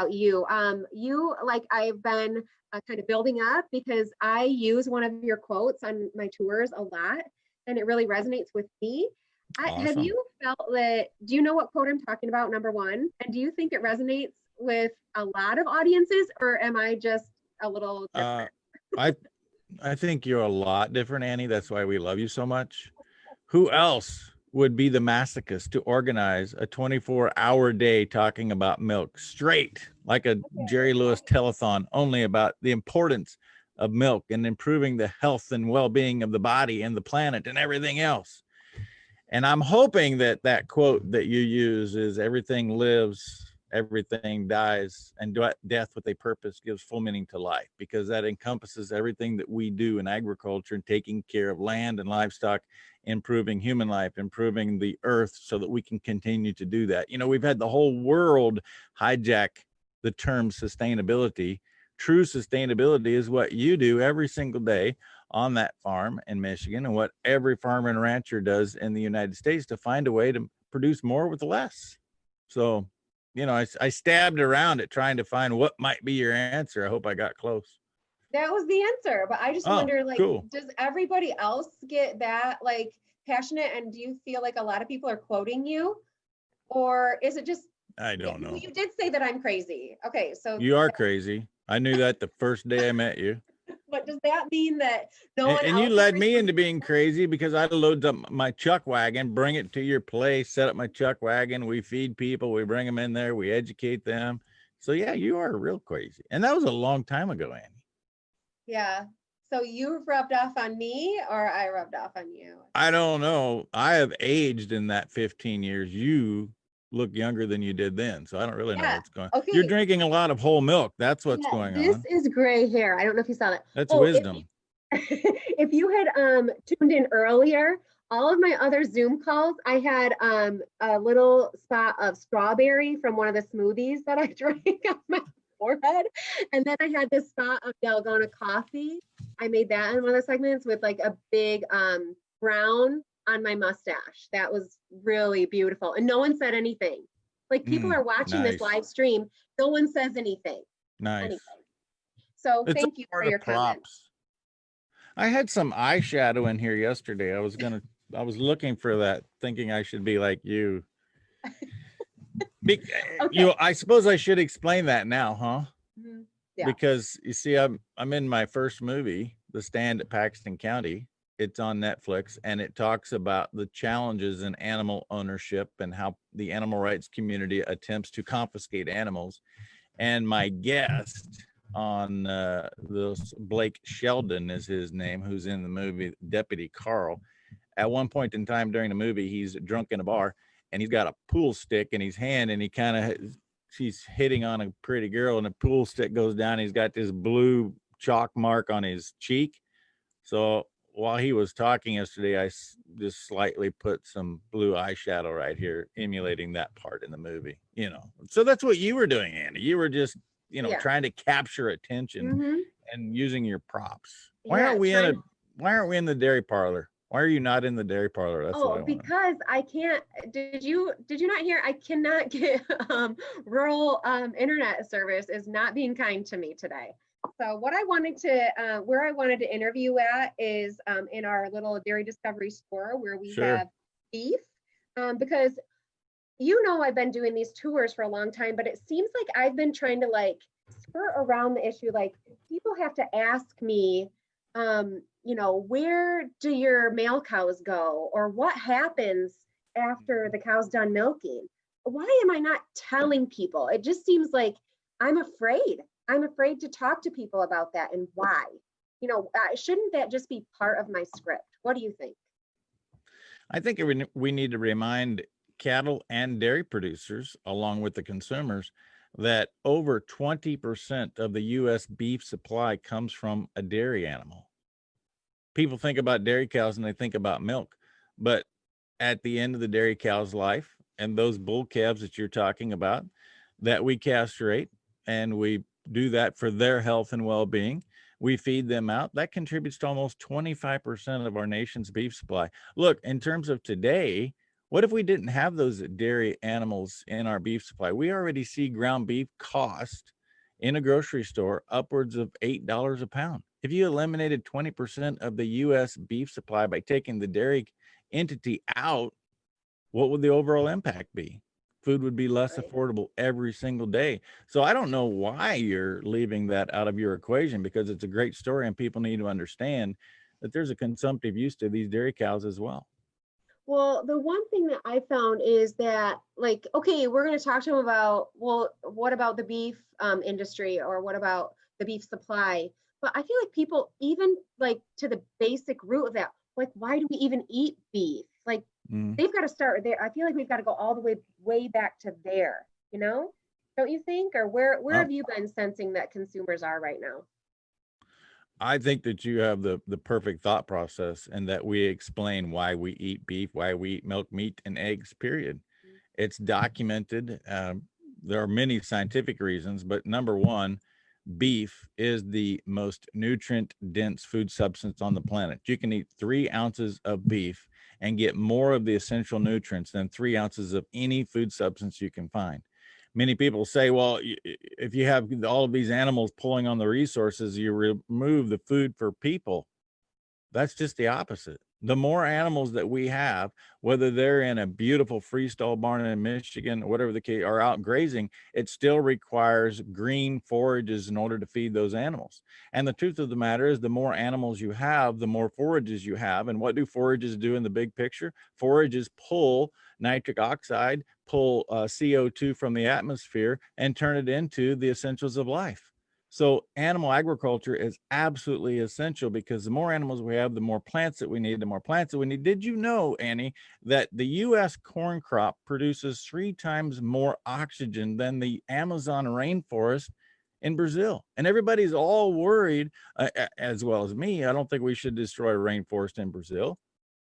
you. You, like, I've been kind of building up because I use one of your quotes on my tours a lot, and it really resonates with me. Have Awesome. you felt that? Do you know what quote I'm talking about? Number one, and do you think it resonates with a lot of audiences, or am I just a little Uh, different? I I think you're a lot different, Annie. That's why we love you so much. Who else would be the masochist to organize a 24-hour day talking about milk straight, like a Jerry Lewis telethon, only about the importance of milk and improving the health and well-being of the body and the planet and everything else? And I'm hoping that that quote that you use is everything lives, everything dies, and death with a purpose gives full meaning to life, because that encompasses everything that we do in agriculture and taking care of land and livestock, improving human life, improving the earth so that we can continue to do that. You know, we've had the whole world hijack the term sustainability. True sustainability is what you do every single day on that farm in Michigan, and what every farmer and rancher does in the United States to find a way to produce more with less. So, you know, I stabbed around it trying to find what might be your answer. I hope I got close. That was the answer, but I just Oh, wonder, like, cool. does everybody else get that, like, passionate, and do you feel like a lot of people are quoting you, or is it just, I yeah, don't well, know. you did say that I'm crazy. Okay, so You are crazy. I knew that the first day I met you. but does that mean that no one And you else is led me into responding? being crazy because I load up my chuck wagon, bring it to your place, set up my chuck wagon. We feed people, we bring them in there, we educate them. So yeah, you are real crazy. And that was a long time ago, Annie. Yeah. So you've rubbed off on me, or I rubbed off on you? I don't know. I have aged in that 15 years. You look younger than you did then. So I don't really know Yeah. what's going on. You're Okay. drinking a lot of whole milk. That's what's Yeah, going this on. is gray hair. I don't know if you saw that. That's Oh, if wisdom. if you had tuned in earlier, all of my other Zoom calls, I had a little spot of strawberry from one of the smoothies that I drank on my forehead. And then I had this spot of Dalgona coffee. I made that in one of the segments with like a big brown on my mustache. That was really beautiful. And no one said anything. Like, people are watching this Nice. live stream. No one says anything. Nice. Anything. So It's thank all you for part your of comment. props. I had some eyeshadow in here yesterday. I was looking for that, thinking I should be like you. Be, Okay. I suppose I should explain that now, huh? Mhm. Yeah. Because you see, I'm in my first movie, The Stand at Paxton County. It's on Netflix, and it talks about the challenges in animal ownership and how the animal rights community attempts to confiscate animals. And my guest on this, Blake Sheldon is his name, who's in the movie, Deputy Carl. At one point in time during the movie, he's drunk in a bar, and he's got a pool stick in his hand, and he kind of, she's hitting on a pretty girl, and the pool stick goes down. He's got this blue chalk mark on his cheek. So while he was talking yesterday, just slightly put some blue eyeshadow right here, emulating that part in the movie. You know, so that's what you were doing, Andy. You were just, you know, Yeah. trying to capture attention Mm-hmm. and using your props. Why Yeah. aren't we in a? Trying. Why aren't we in the dairy parlor? Why are you not in the dairy parlor? That's what I Oh, want to. because I can't. Did you not hear? I cannot get rural internet service is not being kind to me today. So what I wanted to where I wanted to interview at is in our little dairy discovery store where we Sure. have beef, because I've been doing these tours for a long time, but it seems like I've been trying to, like, skirt around the issue. Like, people have to ask me, where do your male cows go, or what happens after the cow's done milking? Why am I not telling people? It just seems like I'm afraid. I'm afraid to talk to people about that, and why. Shouldn't that just be part of my script? What do you think? I think we need to remind cattle and dairy producers, along with the consumers, that over 20% of the U.S. beef supply comes from a dairy animal. People think about dairy cows and they think about milk, but at the end of the dairy cow's life, and those bull calves that you're talking about, that we castrate, and we do that for their health and well-being, we feed them out, that contributes to almost 25% of our nation's beef supply. Look, in terms of today, What if we didn't have those dairy animals in our beef supply? We already see ground beef cost in a grocery store upwards of $8 a pound. If you eliminated 20% of the U.S. beef supply by taking the dairy entity out, what would the overall impact be? Food would be less Right. affordable every single day. So I don't know why you're leaving that out of your equation, because it's a great story and people need to understand that there's a consumptive use to these dairy cows as well. Well, the one thing that I found is that, like, okay, we're going to talk to them about, well, what about the beef industry, or what about the beef supply? But I feel like people, even like to the basic root of that, like, why do we even eat beef? Like, Mm. they've got to start there. I feel like we've got to go all the way back to there, you know? Don't you think? Or where Um, have you been sensing that consumers are right now? I think that you have the perfect thought process, and that we explain why we eat beef, why we eat milk, meat, and eggs, period. It's documented. There are many scientific reasons, but number one, beef is the most nutrient dense food substance on the planet. You can eat 3 ounces of beef and get more of the essential nutrients than 3 ounces of any food substance you can find. Many people say, well, if you have all of these animals pulling on the resources, you remove the food for people. That's just the opposite. The more animals that we have, whether they're in a beautiful freestall barn in Michigan, or whatever the case, or out grazing, it still requires green forages in order to feed those animals. And the truth of the matter is, the more animals you have, the more forages you have. And what do forages do in the big picture? Forages pull nitric oxide, pull CO2 from the atmosphere, and turn it into the essentials of life. So animal agriculture is absolutely essential, because the more animals we have, the more plants that we need, the more plants that we need. Did you know, Annie, that the U.S. corn crop produces 3 times more oxygen than the Amazon rainforest in Brazil? And everybody's all worried, as well as me. I don't think we should destroy a rainforest in Brazil.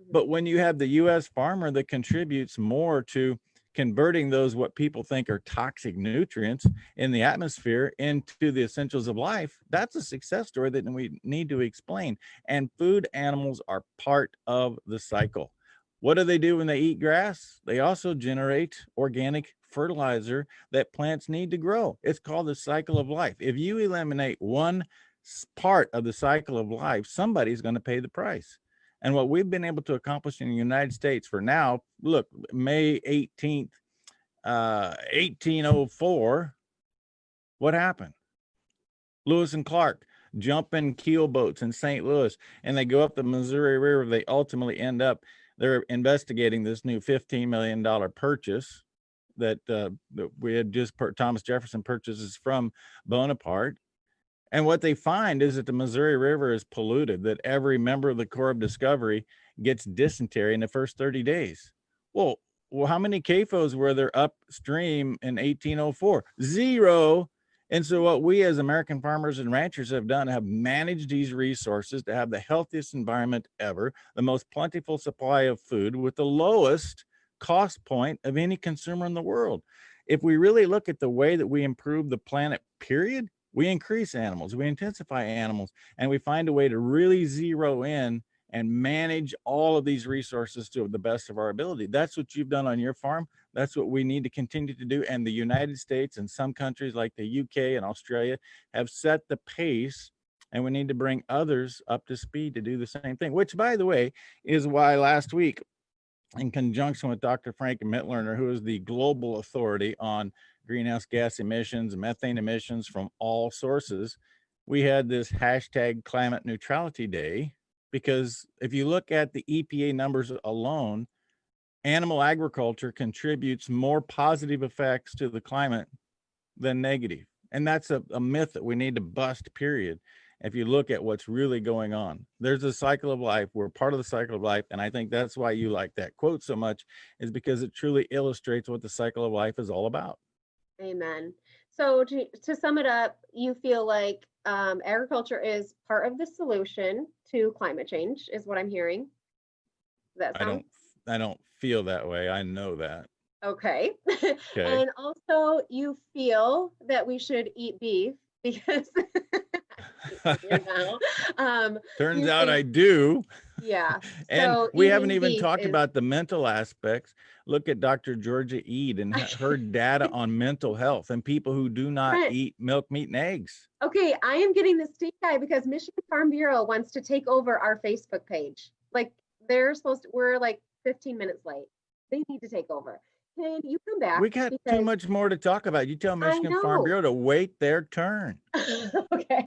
Mhm. But when you have the U.S. farmer that contributes more to converting those what people think are toxic nutrients in the atmosphere into the essentials of life, that's a success story that we need to explain. And food animals are part of the cycle. What do they do when they eat grass? They also generate organic fertilizer that plants need to grow. It's called the cycle of life. If you eliminate one part of the cycle of life, somebody's going to pay the price. And what we've been able to accomplish in the United States for now, look, May 18th, 1804, what happened? Lewis and Clark jump in keel boats in St. Louis, and they go up the Missouri River. They ultimately end up, they're investigating this new $15 million purchase that we had just, Thomas Jefferson purchases from Bonaparte. And what they find is that the Missouri River is polluted, that every member of the Corps of Discovery gets dysentery in the first 30 days. Well, how many CAFOs were there upstream in 1804? Zero. And so what we as American farmers and ranchers have done, have managed these resources to have the healthiest environment ever, the most plentiful supply of food, with the lowest cost point of any consumer in the world. If we really look at the way that we improve the planet, period, we increase animals, we intensify animals, and we find a way to really zero in and manage all of these resources to the best of our ability. That's what you've done on your farm. That's what we need to continue to do. And the United States and some countries like the UK and Australia have set the pace, and we need to bring others up to speed to do the same thing, which, by the way, is why last week, in conjunction with Dr. Frank Mitlerner, who is the global authority on greenhouse gas emissions, methane emissions from all sources, we had this hashtag climate neutrality day. Because if you look at the EPA numbers alone, animal agriculture contributes more positive effects to the climate than negative. And that's a myth that we need to bust, period. If you look at what's really going on, there's a cycle of life. We're part of the cycle of life. And I think that's why you like that quote so much, is because it truly illustrates what the cycle of life is all about. Amen. So to sum it up, you feel like agriculture is part of the solution to climate change, is what I'm hearing. Does that I sound don't I don't feel that way. I know that. okay? Okay. And also, you feel that we should eat beef because here now. Turns You out think I do. Yeah. And So we haven't eating even beef talked is about the mental aspects. Look at Dr. Georgia Eid and her data on mental health and people who do not Brent, eat milk, meat, and eggs. okay, I am getting the stink eye because Michigan Farm Bureau wants to take over our Facebook page. Like we're like 15 minutes late. They need to take over. Can you come back? We got too Because much more to talk about. You tell I Michigan Farm know. Bureau to wait their turn. Okay.